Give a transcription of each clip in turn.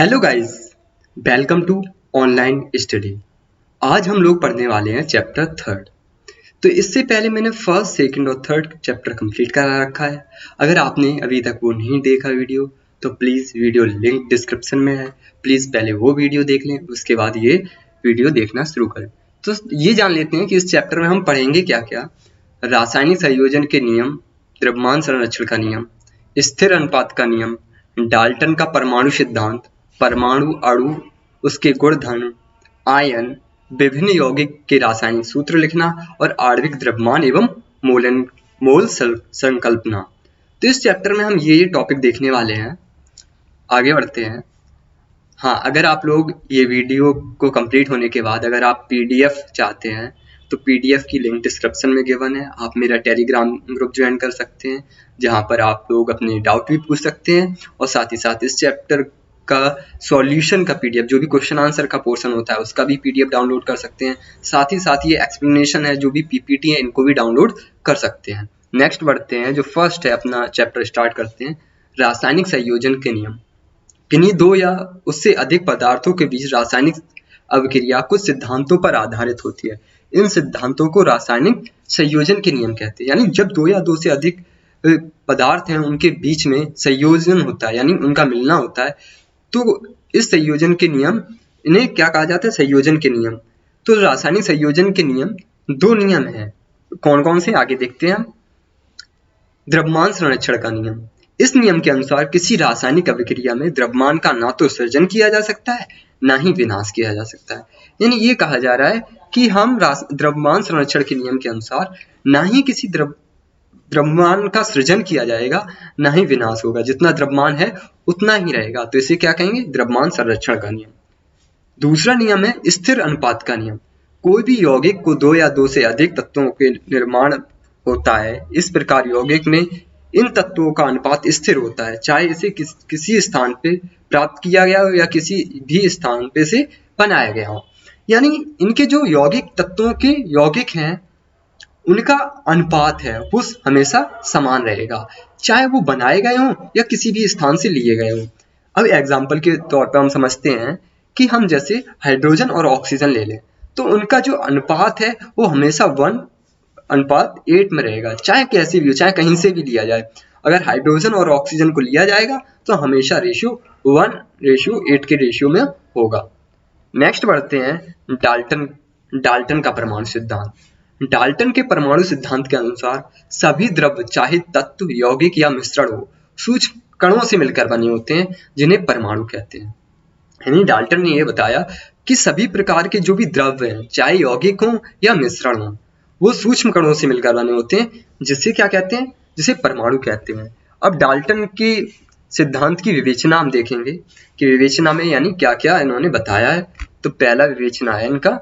Hello guys, welcome to online study. आज हम लोग पढ़ने वाले हैं चैप्टर थर्ड। तो इससे पहले मैंने फर्स्ट, सेकंड और थर्ड चैप्टर कंप्लीट करा रखा है। अगर आपने अभी तक वो नहीं देखा वीडियो तो प्लीज़ वीडियो लिंक डिस्क्रिप्शन में है, प्लीज़ पहले वो वीडियो देख लें, उसके बाद ये वीडियो देखना शुरू करें। तो ये जान लेते हैं कि इस चैप्टर में हम पढ़ेंगे क्या क्या। रासायनिक संयोजन के नियम, द्रव्यमान संरक्षण का नियम, स्थिर अनुपात का नियम, डाल्टन का परमाणु सिद्धांत, परमाणु अणु, उसके गुणधर्म, आयन, विभिन्न यौगिक के रासायनिक सूत्र लिखना और आणविक द्रव्यमान एवं मोल संकल्पना। तो इस चैप्टर में हम ये टॉपिक देखने वाले हैं। आगे बढ़ते हैं। हाँ, अगर आप लोग ये वीडियो को कंप्लीट होने के बाद अगर आप पीडीएफ चाहते हैं तो पीडीएफ की लिंक डिस्क्रिप्शन में गिवन है। आप मेरा टेलीग्राम ग्रुप ज्वाइन कर सकते हैं, जहाँ पर आप लोग अपने डाउट भी पूछ सकते हैं और साथ ही साथ इस चैप्टर का सॉल्यूशन का पीडीएफ, जो भी क्वेश्चन आंसर का पोर्शन होता है उसका भी पीडीएफ डाउनलोड कर सकते हैं। साथ ही साथ ये एक्सप्लेनेशन है, जो भी पीपीटी है, इनको भी डाउनलोड कर सकते हैं। नेक्स्ट बढ़ते हैं, जो फर्स्ट है अपना चैप्टर स्टार्ट करते हैं। रासायनिक संयोजन के नियम। किन्हीं दो या उससे अधिक पदार्थों के बीच रासायनिक अभिक्रिया कुछ सिद्धांतों पर आधारित होती है। इन सिद्धांतों को रासायनिक संयोजन के नियम कहते हैं। यानी जब दो या दो से अधिक पदार्थ हैं, उनके बीच में संयोजन होता है, यानी उनका मिलना होता है, तो इस संयोजन के नियम, इन्हें क्या कहा जाता है? संयोजन के नियम। तो रासायनिक संयोजन के नियम दो नियम हैं। कौन कौन से? आगे देखते हैं हम। द्रव्यमान संरक्षण का नियम। इस नियम के अनुसार किसी रासायनिक अभिक्रिया में द्रव्यमान का ना तो सृजन किया जा सकता है, ना ही विनाश किया जा सकता है। यानी ये कहा जा रहा है कि हम द्रव्यमान संरक्षण के नियम के अनुसार ना ही किसी द्रव्यमान का सृजन किया जाएगा, ना ही विनाश होगा। जितना द्रव्यमान है उतना ही रहेगा, तो इसे क्या कहेंगे? द्रव्यमान संरक्षण का नियम। दूसरा नियम है स्थिर अनुपात का नियम। कोई भी यौगिक को दो या दो से अधिक तत्वों के निर्माण होता है। इस प्रकार यौगिक में इन तत्वों का अनुपात स्थिर होता है, चाहे इसे किसी स्थान पे प्राप्त किया गया हो या किसी भी स्थान पे से बनाया गया हो। यानी इनके जो यौगिक तत्वों के यौगिक हैं, उनका अनुपात है वो हमेशा समान रहेगा, चाहे वो बनाए गए हों या किसी भी स्थान से लिए गए हों। अब एग्जाम्पल के तौर पर हम समझते हैं कि हम जैसे हाइड्रोजन और ऑक्सीजन ले लें, तो उनका जो अनुपात है वो हमेशा 1:8 में रहेगा, चाहे कैसे भी हो, चाहे कहीं से भी लिया जाए। अगर हाइड्रोजन और ऑक्सीजन को लिया जाएगा तो हमेशा रेशियो 1:8 के रेशियो में होगा। नेक्स्ट बढ़ते हैं डाल्टन का परमाणु सिद्धांत। डाल्टन के परमाणु सिद्धांत के अनुसार सभी द्रव्य, चाहे तत्व, यौगिक या मिश्रण हो, सूक्ष्म कणों से मिलकर बने होते हैं, जिन्हें परमाणु कहते हैं। यानी डाल्टन ने यह बताया कि सभी प्रकार के जो भी द्रव्य हैं, चाहे यौगिक हों या मिश्रण हों, वो सूक्ष्म कणों से मिलकर बने होते हैं, जिसे क्या कहते हैं? जिसे परमाणु कहते हैं। अब डाल्टन के सिद्धांत की विवेचना हम देखेंगे कि विवेचना में यानी क्या क्या इन्होंने बताया है। तो पहला विवेचना है इनका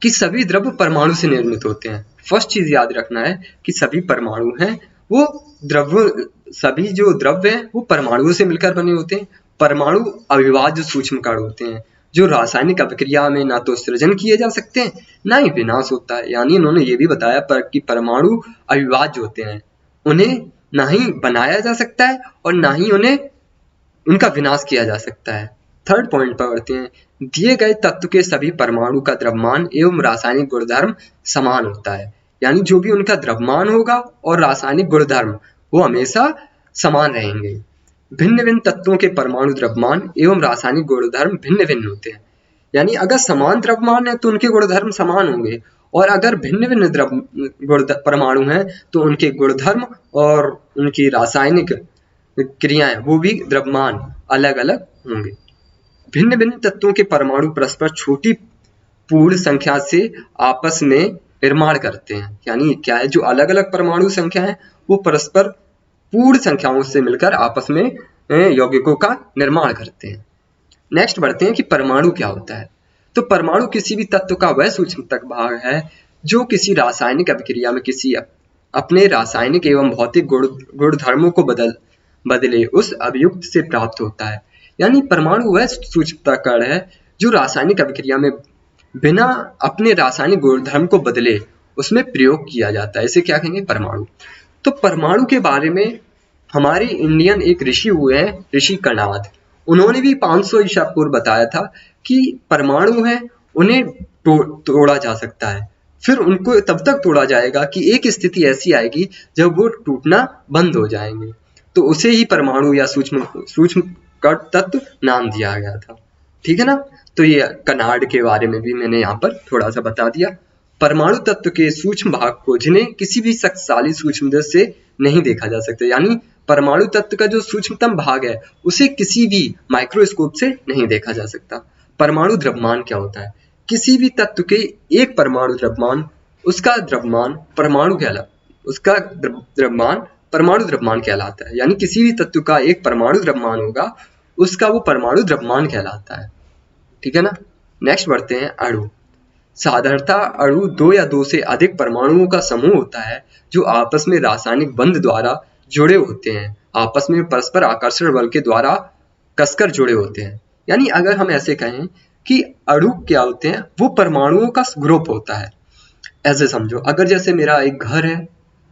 कि सभी द्रव्य परमाणु से निर्मित होते हैं। फर्स्ट चीज याद रखना है कि सभी परमाणु हैं, वो द्रव्य, सभी जो द्रव्य हैं वो परमाणुओं से मिलकर बने होते हैं। परमाणु अविभाज्य सूक्ष्म कण होते हैं, जो रासायनिक अभिक्रिया में ना तो सृजन किए जा सकते हैं, ना ही विनाश होता है। यानी इन्होंने ये भी बताया कि परमाणु अविभाज्य होते हैं, उन्हें ना ही बनाया जा सकता है और ना ही उन्हें उनका विनाश किया जा सकता है। थर्ड पॉइंट पर बढ़ते हैं। दिए गए तत्व के सभी परमाणु का द्रव्यमान एवं रासायनिक गुणधर्म समान होता है। यानी जो भी उनका द्रव्यमान होगा और रासायनिक गुणधर्म वो हमेशा समान रहेंगे। भिन्न भिन्न तत्वों के परमाणु द्रव्यमान एवं रासायनिक गुणधर्म भिन्न भिन्न होते हैं। यानी अगर समान द्रव्यमान है तो उनके गुणधर्म समान होंगे, और अगर भिन्न भिन्न परमाणु हैं तो उनके गुणधर्म और उनकी रासायनिक क्रियाएं, वो भी द्रव्यमान अलग अलग होंगे। भिन्न भिन्न तत्वों के परमाणु परस्पर छोटी पूर्ण संख्या से आपस में निर्माण करते हैं। यानी क्या है? जो अलग अलग परमाणु संख्या है वो परस्पर पूर्ण संख्याओं से मिलकर आपस में यौगिकों का निर्माण करते हैं। नेक्स्ट बढ़ते हैं कि परमाणु क्या होता है। तो परमाणु किसी भी तत्व का वह सूक्ष्म तक भाग है जो किसी रासायनिक अभिक्रिया में किसी अपने रासायनिक एवं भौतिक गुणधर्मों को बदले उस अभियुक्त से प्राप्त होता है। यानी परमाणु वह सूक्ष्म कण है जो रासायनिक अभिक्रिया में बिना अपने रासायनिक गुणधर्म को बदले उसमें प्रयोग किया जाता है। इसे क्या कहेंगे? परमाणु। तो परमाणु के बारे में हमारे इंडियन एक ऋषि हुए हैं, ऋषि कणाद। उन्होंने भी 500 ईसा पूर्व बताया था कि परमाणु हैं उन्हें तोड़ा जा सकता है, फिर उनको तब तक तोड़ा जाएगा कि एक स्थिति ऐसी आएगी जब वो टूटना बंद हो जाएंगे, तो उसे ही परमाणु या सूक्ष्म कण तत्व नाम दिया गया था। ठीक है ना। तो ये कनाड के बारे में भी मैंने यहाँ पर थोड़ा सा बता दिया। परमाणु तत्व के सूक्ष्म भाग को जिन्हें किसी भी शक्तिशाली सूक्ष्मदर्शी से नहीं देखा जा सकता, यानी परमाणु तत्व का जो सूक्ष्मतम भाग है उसे किसी भी माइक्रोस्कोप से नहीं देखा जा सकता। परमाणु द्रव्यमान क्या होता है? किसी भी तत्व के एक परमाणु द्रव्यमान, उसका द्रव्यमान परमाणु कहलाता है, यानी किसी भी तत्व का एक परमाणु द्रव्यमान होगा उसका वो परमाणु द्रव्यमान कहलाता है। ठीक है ना। नेक्स्ट बढ़ते हैं अणु। साधारणतः अणु 2 या 2 से अधिक परमाणुओं का समूह होता है जो आपस में रासायनिक बंध द्वारा जुड़े होते हैं, आपस में परस्पर आकर्षण बल के द्वारा कसकर जुड़े होते हैं। यानी अगर हम ऐसे कहें कि अणु क्या होते हैं, वो परमाणुओं का ग्रुप होता है। ऐसे समझो, अगर जैसे मेरा एक घर है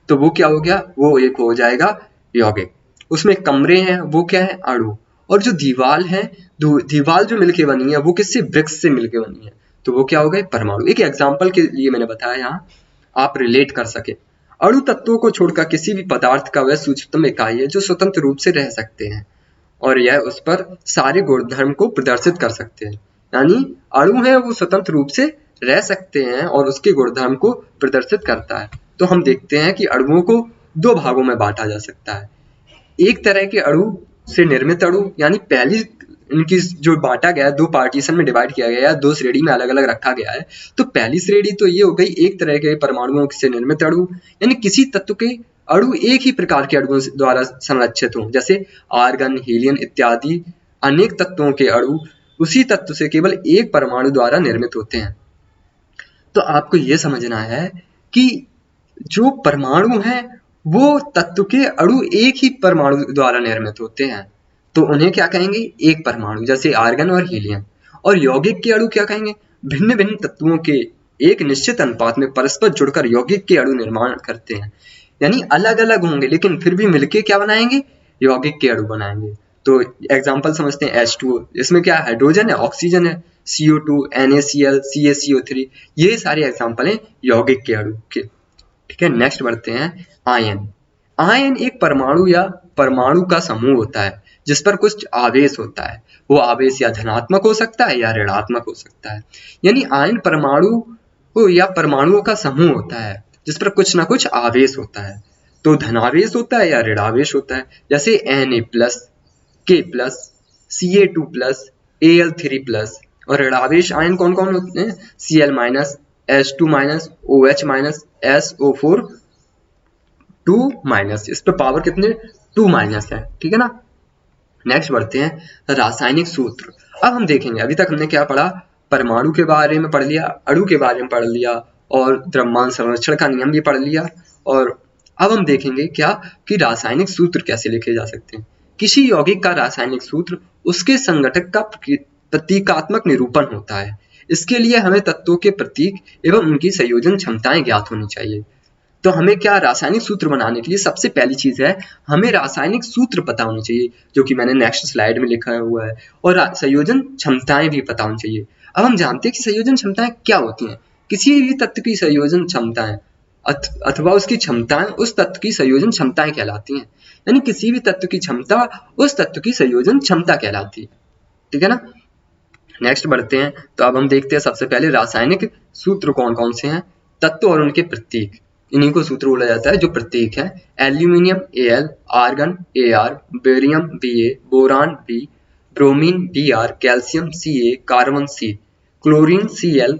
तो वो क्या हो गया, वो एक हो जाएगा यौगिक। उसमें कमरे हैं, वो क्या है, अणु। और जो दीवार है, दीवार जो मिलके बनी है वो किससे, वृक्ष से मिलके बनी है, तो वो क्या हो गए, परमाणु। एक एग्जाम्पल के लिए मैंने बताया, यहाँ आप रिलेट कर सके। अणु तत्वों को छोड़कर किसी भी पदार्थ का वह सूक्ष्मतम इकाई है जो स्वतंत्र रूप से रह सकते हैं और यह उस पर सारे गुणधर्म को प्रदर्शित कर सकते हैं। यानी अणु है वो स्वतंत्र रूप से रह सकते हैं और उसके गुणधर्म को प्रदर्शित करता है। तो हम देखते हैं कि अणुओं को 2 भागों में बांटा जा सकता है। एक तरह के अणु से निर्मित अणु, यानी पहली इनकी जो बांटा गया है, 2 पार्टीशन में डिवाइड किया गया है, 2 श्रेणी में अलग अलग रखा गया है। तो पहली श्रेणी तो ये हो गई एक तरह के परमाणुओं से निर्मित अणु, यानी किसी तत्व के अणु एक ही प्रकार के अणुओं द्वारा संरक्षित हों, जैसे आर्गन, हीलियम इत्यादि अनेक तत्वों के अणु उसी तत्व से केवल एक परमाणु द्वारा निर्मित होते हैं। तो आपको ये समझना है कि जो परमाणु है वो तत्व के अणु एक ही परमाणु द्वारा निर्मित होते हैं, तो उन्हें क्या कहेंगे, एक परमाणु, जैसे आर्गन और हीलियम। और यौगिक के अणु क्या कहेंगे, भिन्न भिन्न तत्वों के एक निश्चित अनुपात में परस्पर जुड़कर यौगिक के अणु निर्माण करते हैं। यानी अलग अलग होंगे लेकिन फिर भी मिलके क्या बनाएंगे, यौगिक के अणु बनाएंगे। तो एग्जांपल समझते हैं H2O, इसमें क्या हाइड्रोजन है, ऑक्सीजन है, CO2, NaCl, CaCO3, ये सारे एग्जांपल हैं यौगिक के अणु के। ठीक है। नेक्स्ट बढ़ते हैं आयन। आयन एक परमाणु या परमाणु का समूह होता है जिस पर कुछ आवेश होता है। वो आवेश या धनात्मक हो सकता है या ऋणात्मक हो सकता है। यानी आयन परमाणु या परमाणुओं का समूह होता है जिस पर कुछ ना कुछ आवेश होता है, तो धनावेश होता है या ऋणावेश होता है, जैसे Na+, K+, Ca2+, Al3+। और ऋणावेश आयन कौन कौन होते हैं, Cl-, H2-, OH-, SO4 2-। इस पे पावर कितने, 2- है। ठीक है ना। नेक्स्ट बढ़ते हैं रासायनिक सूत्र। अब हम देखेंगे, अभी तक हमने क्या पढ़ा, परमाणु के बारे में पढ़ लिया, अणु के बारे में पढ़ लिया और द्रव्यमान संरक्षण का नियम भी पढ़ लिया। और अब हम देखेंगे क्या कि रासायनिक सूत्र कैसे लिखे जा सकते हैं। किसी यौगिक का रासायनिक सूत्र उसके संगठक का प्रतीकात्मक निरूपण होता है। इसके लिए हमें तत्वों के प्रतीक एवं उनकी संयोजन क्षमताएं ज्ञात होनी चाहिए। तो हमें क्या, रासायनिक सूत्र बनाने के लिए सबसे पहली चीज है हमें रासायनिक सूत्र पता होनी चाहिए, जो कि मैंने नेक्स्ट स्लाइड में लिखा हुआ है, और संयोजन क्षमताएं भी पता होनी चाहिए। अब हम जानते हैं कि संयोजन क्षमताएं क्या होती हैं। किसी भी तत्व की संयोजन क्षमताएं अथवा उसकी क्षमताएं उस तत्व की संयोजन क्षमताएं कहलाती हैं। यानी किसी भी तत्व की क्षमता उस तत्व की संयोजन क्षमता कहलाती है। ठीक है ना। नेक्स्ट बढ़ते हैं। तो अब हम देखते हैं सबसे पहले रासायनिक सूत्र कौन कौन से हैं, तत्व और उनके प्रतीक, इन्हीं को सूत्र बोला जाता है जो प्रतीक है। Aluminium Al, argon Ar, barium Ba, boron B, bromine Br, calcium Ca, carbon C, chlorine Cl,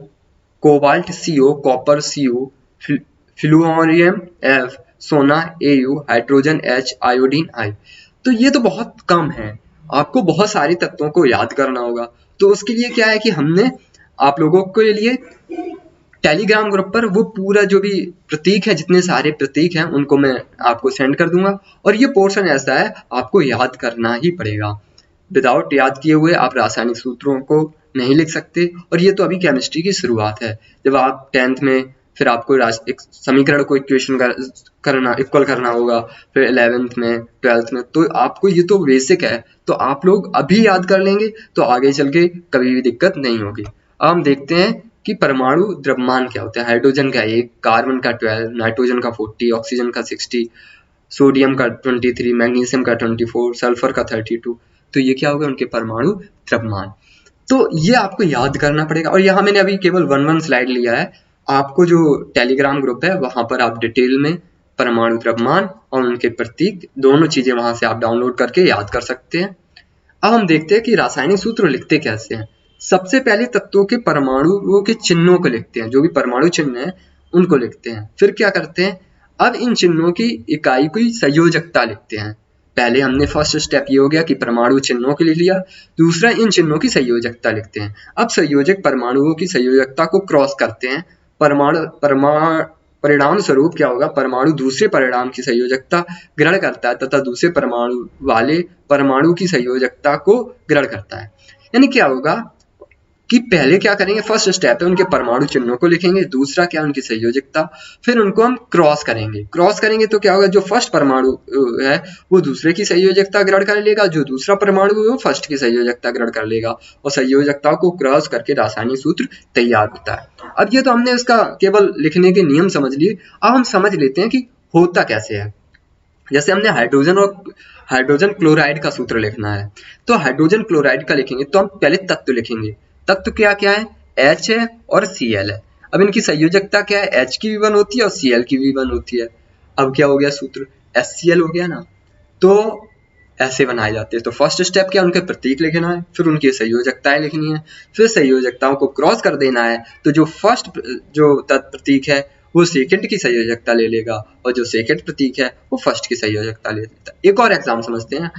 cobalt CO, copper CO, fluorine F, सोना Au, hydrogen H, iodine I। तो ये तो बहुत कम है, आपको बहुत सारे तत्वों को याद करना होगा। तो उसके लिए क्या है कि हमने आप लोगों के लिए टेलीग्राम ग्रुप पर वो पूरा जो भी प्रतीक है, जितने सारे प्रतीक हैं उनको मैं आपको सेंड कर दूंगा। और ये पोर्शन ऐसा है आपको याद करना ही पड़ेगा, विदाउट याद किए हुए आप रासायनिक सूत्रों को नहीं लिख सकते। और ये तो अभी केमिस्ट्री की शुरुआत है, जब आप 10th में फिर आपको एक समीकरण को इक्वेशन करना इक्वल करना होगा, फिर 11th में 12th में। तो आपको ये तो बेसिक है, तो आप लोग अभी याद कर लेंगे तो आगे चल के कभी भी दिक्कत नहीं होगी। अब हम देखते हैं कि परमाणु द्रव्यमान क्या होता है। हाइड्रोजन का 1, कार्बन का 12, नाइट्रोजन का 40, ऑक्सीजन का 60, सोडियम का 23, मैग्नीशियम का 24, सल्फर का 32। तो ये क्या होगा, उनके परमाणु द्रव्यमान। तो ये आपको याद करना पड़ेगा। और यहाँ मैंने अभी केवल 1 स्लाइड लिया है, आपको जो टेलीग्राम ग्रुप है वहां पर आप डिटेल में परमाणु द्रव्यमान और उनके प्रतीक दोनों चीजें वहां से आप डाउनलोड करके याद कर सकते हैं। अब हम देखते हैं कि रासायनिक सूत्र लिखते कैसे हैं। सबसे पहले तत्वों के परमाणुओं के चिन्हों को लिखते हैं, जो भी परमाणु चिन्ह है उनको लिखते हैं। फिर क्या करते हैं, अब इन चिन्हों की इकाई की संयोजकता लिखते हैं। पहले हमने फर्स्ट स्टेप ये हो गया कि परमाणु चिन्हों के लिए लिया, दूसरा इन चिन्हों की संयोजकता लिखते हैं। अब संयोजक परमाणुओं की संयोजकता को क्रॉस करते हैं। परिणाम स्वरूप क्या होगा, परमाणु दूसरे परिणाम की संयोजकता ग्रहण करता है तथा दूसरे परमाणु वाले परमाणु की संयोजकता को ग्रहण करता है। यानी क्या होगा कि पहले क्या करेंगे, फर्स्ट स्टेप है उनके परमाणु चिन्हों को लिखेंगे, दूसरा क्या उनकी संयोजकता, फिर उनको हम क्रॉस करेंगे तो क्या होगा, जो फर्स्ट परमाणु है वो दूसरे की संयोजकता ग्रहण कर लेगा, जो दूसरा परमाणु है वो फर्स्ट की संयोजकता ग्रहण कर लेगा, और संयोजकताओं को क्रॉस करके रासायनिक सूत्र तैयार होता है। अब ये तो हमने उसका केवल लिखने के नियम समझ लिए। अब हम समझ लेते हैं कि होता कैसे है। जैसे हमने हाइड्रोजन क्लोराइड का सूत्र लिखना है, तो हाइड्रोजन क्लोराइड का लिखेंगे तो हम पहले तत्व लिखेंगे। तत्व क्या क्या है, H है और Cl है। अब इनकी संयोजकता क्या है, H की भी 1 होती है और Cl की भी 1 होती है। अब क्या हो गया सूत्र, HCl हो गया ना। तो ऐसे बनाए जाते हैं। तो फर्स्ट स्टेप क्या, उनके प्रतीक लिखना है, फिर उनकी संयोजकताएं लिखनी है, फिर संयोजकताओं को क्रॉस कर देना है। तो जो फर्स्ट जो प्रतीक है वो सेकंड की संयोजकता ले लेगा, और जो सेकंड प्रतीक है वो फर्स्ट की संयोजकता ले लेता है। एक और एग्जाम समझते हैं,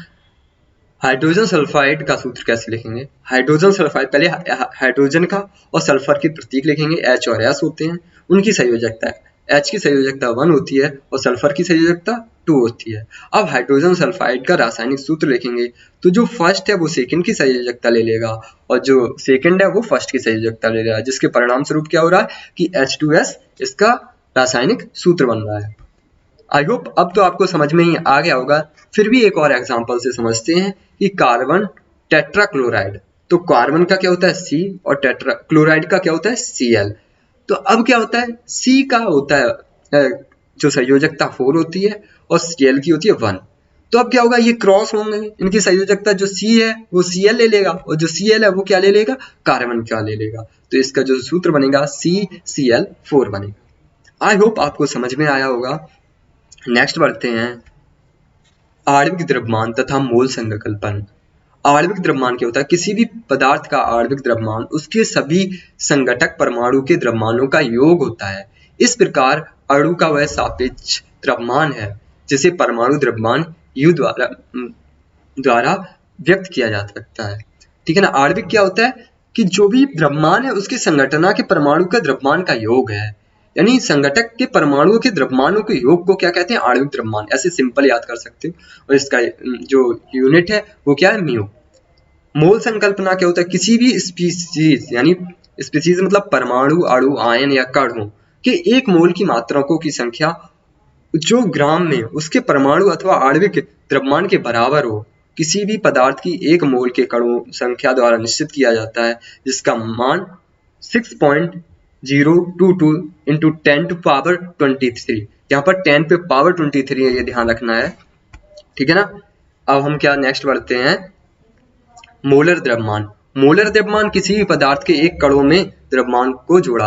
हाइड्रोजन सल्फाइड का सूत्र कैसे लिखेंगे। हाइड्रोजन सल्फाइड, पहले हाइड्रोजन का और सल्फर के प्रतीक लिखेंगे, H और S होते हैं, उनकी संयोजकता है, H की संयोजकता 1 होती है और सल्फर की संयोजकता 2 होती है। अब हाइड्रोजन सल्फाइड का रासायनिक सूत्र लिखेंगे, तो जो फर्स्ट है वो सेकंड की संयोजकता ले लेगा, और जो सेकंड है वो फर्स्ट की संयोजकता ले लेगा, जिसके परिणाम स्वरूप क्या हो रहा है कि H2S इसका रासायनिक सूत्र बन रहा है। आई होप अब तो आपको समझ में ही आ गया होगा। फिर भी एक और एग्जांपल से समझते हैं कि कार्बन टेट्राक्लोराइड। तो कार्बन का क्या होता है C, और टेट्राक्लोराइड का क्या होता है Cl। तो अब क्या होता है, C का होता है जो संयोजकता 4 होती है और Cl की होती है 1। तो अब क्या होगा, ये क्रॉस होंगे, इनकी संयोजकता जो C है वो Cl ले लेगा, और जो Cl है वो क्या ले लेगा, कार्बन क्या ले लेगा। तो इसका जो सूत्र बनेगा CCl4 बनेगा। आई होप आपको समझ में आया होगा। नेक्स्ट बढ़ते हैं, आणविक द्रव्यमान तथा मोल संकल्पन। आणविक द्रव्यमान क्या होता है, किसी भी पदार्थ का आणविक द्रव्यमान उसके सभी संघटक परमाणु के द्रव्यमानों का योग होता है। इस प्रकार अणु का वह सापेक्ष द्रव्यमान है जिसे परमाणु द्रव्यमान U द्वारा व्यक्त किया जा सकता है। ठीक है ना। आणविक क्या होता है कि जो भी द्रव्यमान है उसके संघटना के परमाणु का द्रव्यमान का योग है, यानी संघटक के परमाणुओं के द्रव्यमानों के योग को क्या कहते हैं, आणविक द्रव्यमान। ऐसे सिंपल याद कर सकते हो। और इसका जो यूनिट है वो क्या है, म्यू। मोल संकल्पना क्या होता है, किसी भी स्पीसीज, यानी स्पीसीज मतलब परमाणु, अणु, आयन या कण हो कि एक मोल की मात्राओं की संख्या जो ग्राम में उसके परमाणु अथवा आणविक द्रव्यमान के बराबर हो, किसी भी पदार्थ की एक मोल के कणों संख्या द्वारा निश्चित किया जाता है, जिसका मान 6.022 into 10 to power 23। यहाँ पर 10 पे पावर 23 है, ये ध्यान रखना है। ठीक है ना। अब हम क्या नेक्स्ट बढ़ते हैं, मोलर द्रव्यमान। मोलर द्रव्यमान किसी भी पदार्थ के एक कणों में द्रव्यमान को जोड़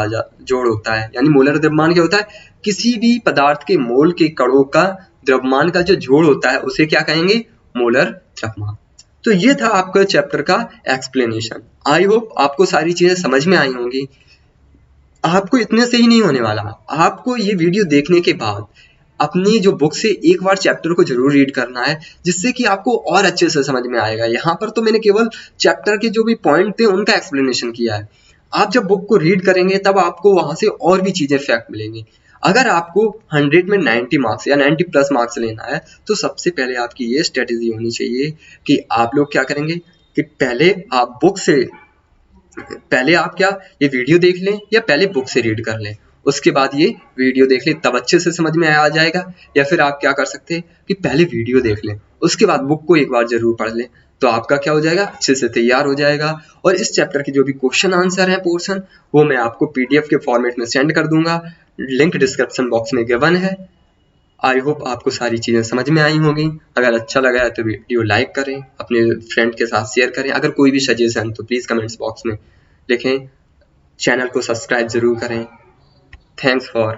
होता है। यानी मोलर द्रव्यमान क्या होता है, किसी भी पदार्थ के मोल के कणों का द्रव्यमान का जो जोड़ होता है उसे क्या कहेंगे, मोलर द्रव्यमान। तो ये था आपका चैप्टर का एक्सप्लेनेशन। आई होप आपको सारी चीजें समझ में आई होंगी। आपको इतने से ही नहीं होने वाला, आपको ये वीडियो देखने के बाद अपनी जो बुक से एक बार चैप्टर को जरूर रीड करना है, जिससे कि आपको और अच्छे से समझ में आएगा। यहाँ पर तो मैंने केवल चैप्टर के जो भी पॉइंट थे उनका एक्सप्लेनेशन किया है। आप जब बुक को रीड करेंगे तब आपको वहां से और भी चीजें फैक्ट मिलेंगी। अगर आपको 100 में 90 मार्क्स या 90 प्लस मार्क्स लेना है तो सबसे पहले आपकी ये स्ट्रेटेजी होनी चाहिए कि आप लोग क्या करेंगे कि पहले आप बुक से, पहले आप क्या ये वीडियो देख लें या पहले बुक से रीड कर लें, उसके बाद ये वीडियो देख लें, तब अच्छे से समझ में आ जाएगा। या फिर आप क्या कर सकते हैं कि पहले वीडियो देख लें, उसके बाद बुक को एक बार जरूर पढ़ लें, तो आपका क्या हो जाएगा, अच्छे से तैयार हो जाएगा। और इस चैप्टर के जो भी क्वेश्चन आंसर है पोर्शन, वो मैं आपको पीडीएफ के फॉर्मेट में सेंड कर दूंगा, लिंक डिस्क्रिप्शन बॉक्स में गिवन है। आई होप आपको सारी चीज़ें समझ में आई होंगी। अगर अच्छा लगा है तो वीडियो लाइक करें, अपने फ्रेंड के साथ शेयर करें। अगर कोई भी सजेशन तो प्लीज़ कमेंट्स बॉक्स में लिखें। चैनल को सब्सक्राइब जरूर करें। Thanks for